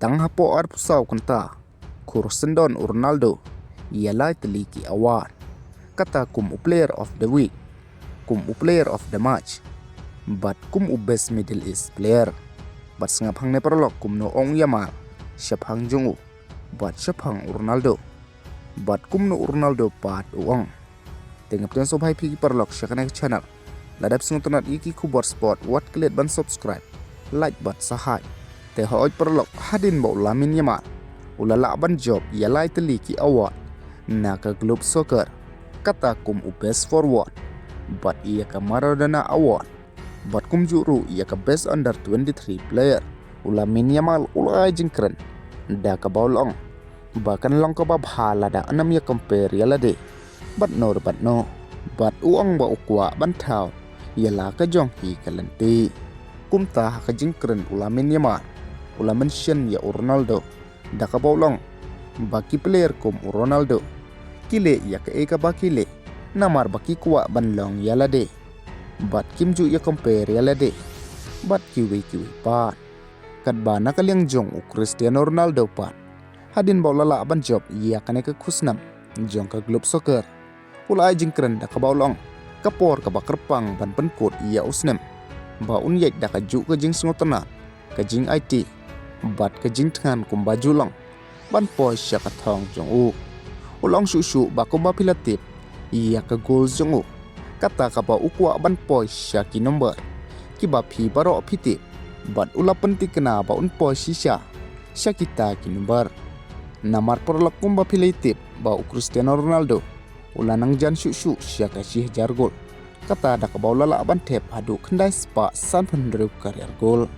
tang hapo ar pusau kanta kursendon Ronaldo ialah teliki award kata kum player of the week, kum player of the match, but kum best Middle East player, but sengap hang ne perlok kum no ong Yamal, siap hang jongu, but siap hang Ronaldo, but kum no Ronaldo pat uang. Tengap tuan sob hai pi perlok syakana channel. Ladap sungutunat iki kubor sport wat kelet ban subscribe, like bat sahai. Te hooj perlok hadin bau Lamin Yamal. Ulala ban job yalai teliki award. Naka Globe Soccer kata kum best forward, but ia ka Maradona award. But kum juru ia ka best under 23 player. Lamin Yamal ulai jingkren. Da ka baulong. Bahkan long ka babhala da anam ya compare yalade. But no. But uang ba ukwa bantau. Yala ka jong hi kalenti. Kum ta ka jingkren Lamin Yamal. Ula mention ya Ronaldo. Da ka baulong. Baki player kum Ronaldo. Kile ya ka eka bakile. Namar baki kuwa banlong yalade. But kim ju ya compare yalade. But kiwi pat. Kat ba nakaliang jong u Cristiano Ronaldo pat. Hadin baulala ban job ya ka neka kusnam. Jong ka Globe Soccer. Ulai jingkren da ka baulong. Kapor ka bakerpang ban penkut ia usnem. Ba unyek da ka ju ka jing sungotana. Ka jing IT. Bat ka jing tangan kum baju long. Ban poi sya ka thong jong u. Ulong susu ba kum ba pilatip. Ia ka gol jong u. Kata ka ba ukwa ban poi sya ki nomor. Ki ba pi baro pitip. Bat ula penting kena ba un poi sya. Sya kita ki nomor. Namar perlok kum ba pilatip ba u Cristiano Ronaldo. Ula nang jan susu sya ka sih jar gol. Kata da ka ba ulala ban tep adu kendai spa san penderu karier gol.